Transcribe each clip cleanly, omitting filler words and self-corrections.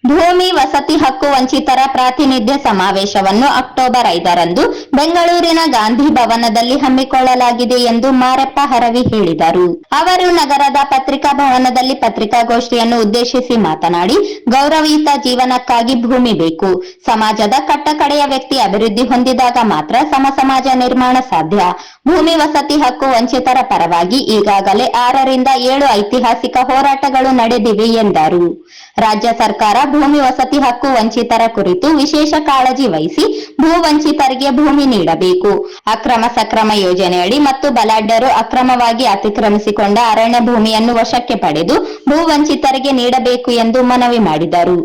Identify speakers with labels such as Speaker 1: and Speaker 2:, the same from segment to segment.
Speaker 1: ಭೂಮಿ ವಸತಿ ಹಕ್ಕು ವಂಚಿತರ ಪ್ರಾತಿನಿಧ್ಯ ಸಮಾವೇಶವನ್ನು ಅಕ್ಟೋಬರ್ 5ರಂದು ಬೆಂಗಳೂರಿನ ಗಾಂಧಿ ಭವನದಲ್ಲಿ ಹಮ್ಮಿಕೊಳ್ಳಲಾಗಿದೆ ಎಂದು ಮಾರಪ್ಪ ಹರವಿ ಹೇಳಿದರು. ಅವರು ನಗರದ ಪತ್ರಿಕಾ ಭವನದಲ್ಲಿ ಪತ್ರಿಕಾಗೋಷ್ಠಿಯನ್ನು ಉದ್ದೇಶಿಸಿ ಮಾತನಾಡಿ, ಗೌರವಯುತ ಜೀವನಕ್ಕಾಗಿ ಭೂಮಿ ಬೇಕು. ಸಮಾಜದ ಕಟ್ಟಕಡೆಯ ವ್ಯಕ್ತಿ ಅಭಿವೃದ್ಧಿ ಹೊಂದಿದಾಗ ಮಾತ್ರ ಸಮಾಜ ನಿರ್ಮಾಣ ಸಾಧ್ಯ. ಭೂಮಿ ವಸತಿ ಹಕ್ಕು ವಂಚಿತರ ಪರವಾಗಿ ಈಗಾಗಲೇ 6ರಿಂದ 7 ಐತಿಹಾಸಿಕ ಹೋರಾಟಗಳು ನಡೆದಿವೆ ಎಂದರು. ರಾಜ್ಯ ಸರ್ಕಾರ ಭೂಮಿ ವಸತಿ ಹಕ್ಕು ವಂಚಿತರ ಕುರಿತು ವಿಶೇಷ ಕಾಳಜಿ ವಹಿಸಿ ಭೂ ವಂಚಿತರಿಗೆ ಭೂಮಿ ನೀಡಬೇಕು. ಅಕ್ರಮ ಸಕ್ರಮ ಯೋಜನೆಯಡಿ ಮತ್ತು ಬಲಾಢ್ಯರು ಅಕ್ರಮವಾಗಿ ಅತಿಕ್ರಮಿಸಿಕೊಂಡ ಅರಣ್ಯ ಭೂಮಿಯನ್ನು ವಶಕ್ಕೆ ಪಡೆದು ಭೂ ವಂಚಿತರಿಗೆ ನೀಡಬೇಕು ಎಂದು ಮನವಿ ಮಾಡಿದರು.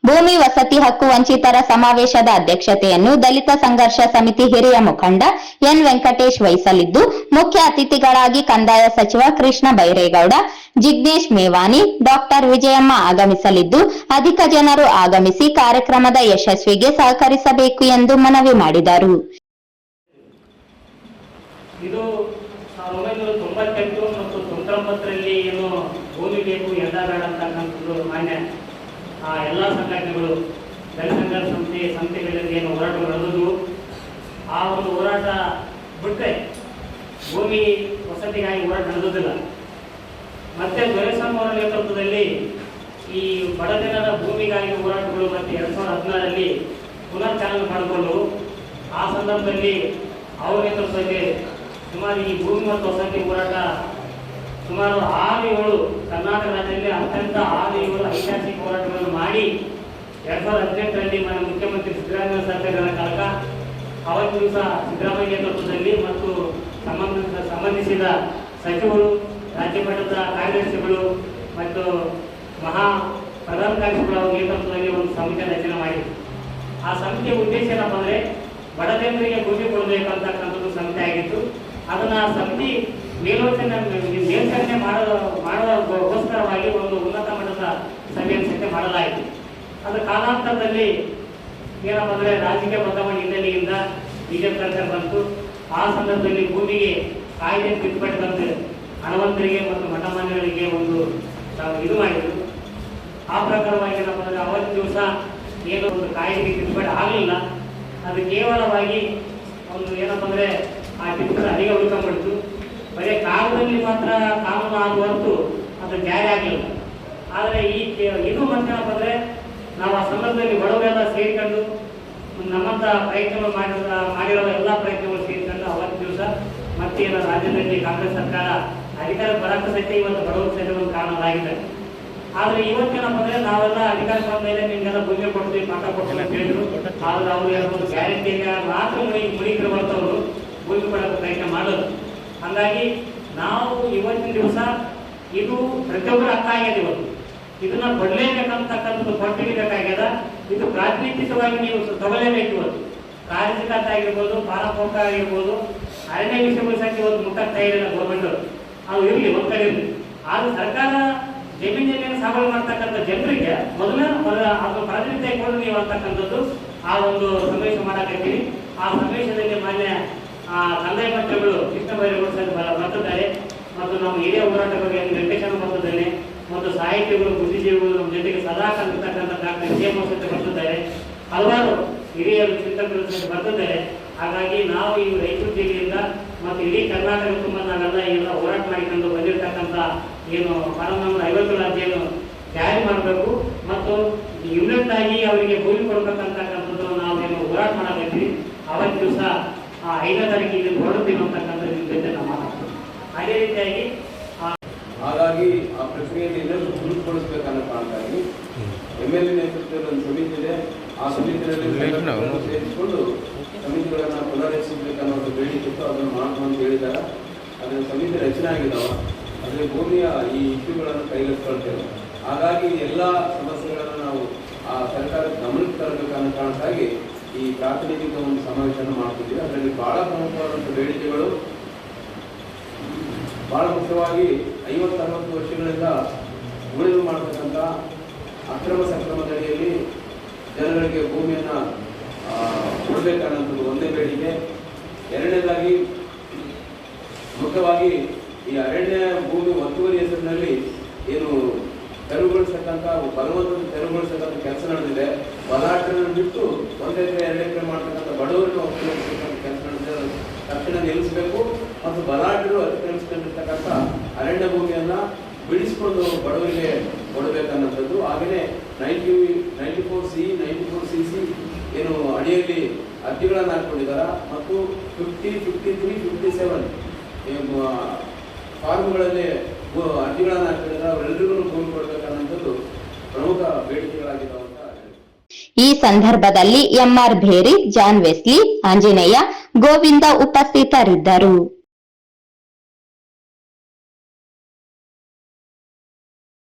Speaker 1: ಭೂಮಿ ವಸತಿ ಹಕ್ಕು ವಂಚಿತರ ಸಮಾವೇಶದ ಅಧ್ಯಕ್ಷತೆಯನ್ನು ದಲಿತ ಸಂಘರ್ಷ ಸಮಿತಿ ಹಿರಿಯ ಮುಖಂಡ ಎನ್ ವೆಂಕಟೇಶ್ ವಹಿಸಲಿದ್ದು, ಮುಖ್ಯ ಅತಿಥಿಗಳಾಗಿ ಕಂದಾಯ ಸಚಿವ ಕೃಷ್ಣ ಬೈರೇಗೌಡ, ಜಿಗ್ನೇಶ್ ಮೇವಾನಿ, ಡಾಕ್ಟರ್ ವಿಜಯಮ್ಮ ಆಗಮಿಸಲಿದ್ದು, ಅಧಿಕ ಜನರು ಆಗಮಿಸಿ ಕಾರ್ಯಕ್ರಮದ ಯಶಸ್ವಿಗೆ ಸಹಕರಿಸಬೇಕು ಎಂದು ಮನವಿ ಮಾಡಿದರು.
Speaker 2: ಇದು 1998 ಮತ್ತು 1999ರಲ್ಲಿ ಏನು ಭೂಮಿ ಬೇಕು ಎಂದಾಗಡ ಅಂತಕ್ಕಂಥದ್ದು ಮಾನ್ಯ ಎಲ್ಲ ಸಂಘಟನೆಗಳು ದಲಿತ ಸಂಘರ್ಷ ಸಮಿತಿಗಳಲ್ಲಿ ಏನು ಹೋರಾಟಗಳು ನಡೆದವು. ಆ ಒಂದು ಹೋರಾಟ ಬಿಟ್ಟರೆ ಭೂಮಿ ವಸತಿಗಾಗಿ ಹೋರಾಟ ನಡೆದುದಿಲ್ಲ. ಮತ್ತೆ ದೊರೆಸ್ವಾಮಿ ಅವರ ನೇತೃತ್ವದಲ್ಲಿ ಈ ಬಡಜನರ ಭೂಮಿಗಾಗಿ ಹೋರಾಟಗಳು ಮತ್ತೆ 2016ರಲ್ಲಿ ಪುನರ್ ಚಾಲನೆ ಮಾಡಿಕೊಂಡು ಆ ಸಂದರ್ಭದಲ್ಲಿ ಅವರ ನೇತೃತ್ವದಲ್ಲಿ ಸುಮಾರು ಈ ಭೂಮಿ ಮತ್ತು ವಸತಿ ಹೋರಾಟ ಸುಮಾರು 6-7 ಕರ್ನಾಟಕ ರಾಜ್ಯದಲ್ಲಿ ಅತ್ಯಂತ 6-7 ಐತಿಹಾಸಿಕ ಹೋರಾಟಗಳನ್ನು ಮಾಡಿ 2018ರಲ್ಲಿ ಮಾನ್ಯ ಮುಖ್ಯಮಂತ್ರಿ ಸಿದ್ದರಾಮಯ್ಯ ಸರ್ಕಾರದ ಕಾಲಕ ಅವತ್ತು ದಿವಸ ಸಿದ್ದರಾಮಯ್ಯ ನೇತೃತ್ವದಲ್ಲಿ ಮತ್ತು ಸಂಬಂಧಿಸಿದ ಸಚಿವರು, ರಾಜ್ಯ ಮಟ್ಟದ ಕಾರ್ಯದರ್ಶಿಗಳು ಮತ್ತು ಮಹಾ ಪ್ರಧಾನ ಕಾರ್ಯದರ್ಶಿಗಳ ನೇತೃತ್ವದಲ್ಲಿ ಒಂದು ಸಮಿತಿ ರಚನೆ ಮಾಡಿದ್ರು. ಆ ಸಮಿತಿಯ ಉದ್ದೇಶ ಏನಪ್ಪ ಅಂದರೆ ಬಡ ಜನರಿಗೆ ಭೂಮಿ ಕೊಡಬೇಕಂತಕ್ಕಂಥದ್ದು ಸಮಿತಿ ಆಗಿತ್ತು. ಅದನ್ನ ಸಮಿತಿ ಮೇಲ್ವಿಚಾರಣೆ ಮಾಡೋದಕ್ಕೋಸ್ಕರವಾಗಿ ಒಂದು ಉನ್ನತ ಮಟ್ಟದ ಸಭೆಯನ್ನು ಸಭೆ ಮಾಡಲಾಯಿತು. ಅದು ಕಾಲಾಂತರದಲ್ಲಿ ಏನಪ್ಪ ಅಂದರೆ ರಾಜಕೀಯ ಬದಲಾವಣೆ ಹಿನ್ನೆಲೆಯಿಂದ ಬಿಜೆಪಿ ಸರ್ಕಾರ ಬಂತು. ಆ ಸಂದರ್ಭದಲ್ಲಿ ಭೂಮಿಗೆ ಕಾಯ್ದೆ ತಿದ್ದುಪಡಿ ತಂದು ಹಣವಂತರಿಗೆ ಮತ್ತು ಮಠಮಾನ್ಯಗಳಿಗೆ ಒಂದು ಇದು ಮಾಡಿದರು. ಆ ಪ್ರಕಾರವಾಗಿ ಏನಪ್ಪ ಅಂದರೆ ಅವತ್ತು ದಿವಸ ಏನೋ ಒಂದು ಕಾಯ್ದೆಗೆ ತಿದ್ದುಪಡಿ ಆಗಲಿಲ್ಲ. ಅದು ಕೇವಲವಾಗಿ ಒಂದು ಏನಪ್ಪ ಅಂದರೆ ಆ ತಿದ್ದುಪಡಿ ಅಡಿಗೆ ಉಳ್ಕೊಂಡ್ಬಿಡ್ತು. ಬರೀ ಕಾಲದಲ್ಲಿ ಮಾತ್ರ ಕಾನೂನು ಆಗುವ ಹೊರತು ಅದು ಜಾರಿ ಆಗಲಿಲ್ಲ. ಆದರೆ ಇದು ಏನಪ್ಪ ಅಂದರೆ ನಾವು ಆ ಸಂದರ್ಭದಲ್ಲಿ ಬಡವರೆಲ್ಲ ಸೇರಿಕೊಂಡು ನಮ್ಮಂಥ ಪ್ರಯತ್ನಗಳು ಮಾಡಿರೋ ಎಲ್ಲ ಪ್ರಯತ್ನಗಳು ಸೇರಿಕೊಂಡು ಅವತ್ತು ದಿವಸ ಮತ್ತೆ ರಾಜ್ಯದಲ್ಲಿ ಕಾಂಗ್ರೆಸ್ ಸರ್ಕಾರ ಅಧಿಕಾರ ಬರಕ್ಕೆ ಸಹಿತ ಇವತ್ತು ಬಡವರ ಸಹಿತ ಒಂದು ಕಾರಣವಾಗಿದೆ. ಆದರೆ ಇವತ್ತೇನಪ್ಪ ಅಂದರೆ ನಾವೆಲ್ಲ ಅಧಿಕಾರ ಬಂದ ಮೇಲೆ ನಿಮಗೆಲ್ಲ ಭೂಮಿ ಕೊಡ್ತೀವಿ, ಪಾಠ ಕೊಡ್ತೀವಿ ಅಂತ ಹೇಳಿದ್ರು. ಆದ್ರೆ ಅವರು ಒಂದು ಗ್ಯಾರಂಟಿಯಿಂದ ಮಾತ್ರ ಮುಡಿಕರು ಬರ್ತವರು ಭೂಮಿ ಕೊಡೋಕ್ಕೆ ಪ್ರಯತ್ನ ಮಾಡೋದು. ಹಾಗಾಗಿ ನಾವು ಇವತ್ತಿನ ದಿವಸ ಇದು ಪ್ರತಿಯೊಬ್ಬರು ಹಕ್ಕ ಆಗ್ಯದ. ಇವತ್ತು ಇದನ್ನ ಕೊಡಲೇಬೇಕಂತಕ್ಕಂಥದ್ದು ಕೊಟ್ಟಿರಬೇಕಾಗ್ಯದ. ಇದು ಪ್ರಾತಿನಿಧಿಕವಾಗಿ ನೀವು ತಗೊಳ್ಳೇಬೇಕು. ಇವತ್ತು ಕಾರ್ಯಸಿದ್ಧತೆ ಆಗಿರ್ಬೋದು, ಪಾಲಪೋಕ ಆಗಿರ್ಬೋದು, ಅರಣ್ಯ ವಿಷಯಗಳ ಸಂಖ್ಯೆ ಇವತ್ತು ಮುಟ್ಟಕ್ತಾ ಇರಲಿಲ್ಲ ಗೌರ್ಮೆಂಟ್. ಅದು ಇರಲಿ ಒಂದು ಕಡೆ ಇರಲಿ. ಆದ್ರೆ ಸರ್ಕಾರ ಜಮೀನಿನ ಸಾಗುವಳಿ ಮಾಡ್ತಕ್ಕಂಥ ಜನರಿಗೆ ಅದು ಪ್ರಾತಿನಿಧ್ಯ ಕೊಡು ನೀವು ಅಂತಕ್ಕಂಥದ್ದು ಆ ಒಂದು ಸಮಾವೇಶ ಮಾಡಾಕತ್ತೀವಿ. ಆ ಸಮಾವೇಶದಲ್ಲಿ ಮಾನ್ಯ ಕಂದಾಯ ಮಂತ್ರಿಗಳು ಕೃಷ್ಣ ಬೈರೇಗೌಡ ಬರ್ತಿದ್ದಾರೆ ಮತ್ತು ನಮ್ಮ ಹಿರಿಯ ಹೋರಾಟಗಾರರು ವೆಂಕಟೇಶ್ ಬರ್ತಿದ್ದೇನೆ ಮತ್ತು ಸಾಹಿತಿಗಳು, ಬುದ್ಧಿಜೀವಿಗಳು ನಮ್ಮ ಜೊತೆಗೆ ಸದಾ ಕಲಿತಕ್ಕಂಥ ಡಾಕ್ಟರ್ ವಿಜಯಮ್ಮ ಬರ್ತಿದ್ದಾರೆ. ಹಲವಾರು ಹಿರಿಯರು ಚಿಂತಕರು ಬರ್ತಿದ್ದಾರೆ. ಹಾಗಾಗಿ ನಾವು ಈ ರಾಯಚೂರು ಜಿಲ್ಲೆಯಿಂದ ಮತ್ತು ಇಡೀ ಕರ್ನಾಟಕ ತುಂಬ ನಾವೆಲ್ಲ ಎಲ್ಲ ಹೋರಾಟ ಮಾಡಿಕೊಂಡು ಬಂದಿರತಕ್ಕಂಥ ಏನು 50 ಅರ್ಜಿಯನ್ನು ಜಾರಿ ಮಾಡಬೇಕು ಮತ್ತು ಯೂನಿಟ್ ಆಗಿ ಅವರಿಗೆ ಭೂಮಿ ಕೊಡ್ಬೇಕಂತಕ್ಕಂಥದ್ದು ನಾವೇನು ಹೋರಾಟ ಮಾಡಬೇಕ್ರಿ. ಅವತ್ತು ದಿವಸ 5ನೇ ತಾರೀಕಿಗೆ ಹೊರಡ್ತೀವಿ ಅಂತಕ್ಕಂಥದ್ದು ನಿಮ್ಮ ಜೊತೆ ನಾವು ಮಾತಾಡ್ತೀವಿ. ಅದೇ ರೀತಿಯಾಗಿ
Speaker 3: ಹಾಗಾಗಿ ಆ ಪ್ರಕ್ರಿಯೆಯಲ್ಲಿ ಎಲ್ಲರೂ ಗುರುತುಗೊಳಿಸಬೇಕನ್ನೋ ಕಾರಣಕ್ಕಾಗಿ MLA ನೇತೃತ್ವದಲ್ಲಿ ಒಂದು ಸಮಿತಿ ಇದೆ. ಆ ಸಮಿತಿಯಲ್ಲಿ ಸೇರಿಸಿಕೊಂಡು ಸಮಿತಿಗಳನ್ನು ಪುನರ್ರಚಿಸಬೇಕನ್ನೋ ಒಂದು ಬೇಡಿಕೆ ಇತ್ತು. ಅದನ್ನು ಮಾಡೋಣ ಅಂತ ಹೇಳಿದ್ದಾರೆ. ಅದರ ಸಮಿತಿ ರಚನೆ ಆಗಿದ್ದಾವೆ. ಅದರಲ್ಲಿ ಭೂಮಿಯ ಈ ಇಶ್ಯೂಗಳನ್ನು ಕೈಗೆತ್ತಿಕೊಳ್ತೇವೆ. ಹಾಗಾಗಿ ಎಲ್ಲ ಸಮಸ್ಯೆಗಳನ್ನು ನಾವು ಆ ಸರ್ಕಾರದ ಗಮನಕ್ಕೆ ತರಬೇಕನ್ನೋ ಕಾರಣಕ್ಕಾಗಿ ಈ ಪ್ರಾತಿನಿಧಿಕ ಒಂದು ಸಮಾವೇಶವನ್ನು ಮಾಡ್ತಿದ್ದೀವಿ. ಅದರಲ್ಲಿ ಬಹಳ ಪ್ರಮುಖವಾದಂಥ ಬೇಡಿಕೆಗಳು ಬಹಳ ಮುಖ್ಯವಾಗಿ 50-60 ವರ್ಷಗಳಿಂದ ಉಳಿದು ಮಾಡತಕ್ಕಂಥ ಅಕ್ರಮ ಸಕ್ರಮದಡಿಯಲ್ಲಿ ಜನಗಳಿಗೆ ಭೂಮಿಯನ್ನು ಕೊಡಬೇಕನ್ನೋದು ಒಂದೇ ಬೇಡಿಕೆ. ಎರಡನೇದಾಗಿ ಮುಖ್ಯವಾಗಿ ಈ ಅರಣ್ಯ ಭೂಮಿ ಒತ್ತುವರಿ ಹೆಸರಿನಲ್ಲಿ ಏನು ತೆರವುಗೊಳಿಸತಕ್ಕಂಥ ಬಲವಂತದ ತೆರವುಗೊಳಿಸತಕ್ಕಂಥ ಕೆಲಸ ನಡೆದಿದೆ. ಬಲಾಢ್ಯರನ್ನು ಬಿಟ್ಟು 1 ಎಕರೆ 2 ಎಕರೆ ಮಾಡ್ತಕ್ಕಂಥ ಬಡವರನ್ನು ಒಪ್ಪಿಕೊಳ್ಳತಕ್ಕಂಥ ಕೆಲಸ ನಡೆದಿದೆ. ತಕ್ಷಣ ನಿಲ್ಲಿಸಬೇಕು ಮತ್ತು ಬಲಾಢ್ಯರು ಅತಿಕ್ರಮಿಸಿಕೊಂಡಿರ್ತಕ್ಕಂಥ ಅರಣ್ಯ ಭೂಮಿಯನ್ನ ಬಿಡಿಸಿಕೊಂಡು ಬಡವರಿಗೆ ಕೊಡಬೇಕನ್ನೋಂಥದ್ದು. ಹಾಗೆಯೇ 94C 94CC ಏನು ಅಡಿಯಲ್ಲಿ ಅರ್ಜಿಗಳನ್ನು ಹಾಕೊಂಡಿದ್ದಾರ ಮತ್ತು 50, 53, 57 ಫಾರ್ಮ್ಗಳಲ್ಲಿ ಅರ್ಜಿಗಳನ್ನು ಹಾಕಿದ್ದಾರೆ. ಅವರೆಲ್ಲರಿಗೂ ಭೂಮಿ ಕೊಡಬೇಕನ್ನೋಂಥದ್ದು ಪ್ರಮುಖ ಬೇಡಿಕೆಗಳಾಗಿದ್ದಾವೆ ಅಂತ ಹೇಳಿ.
Speaker 1: ಈ ಸಂದರ್ಭದಲ್ಲಿ MR Bheri, John Wesley, Anjaneya, Govinda ಉಪಸ್ಥಿತರಿದ್ದರು.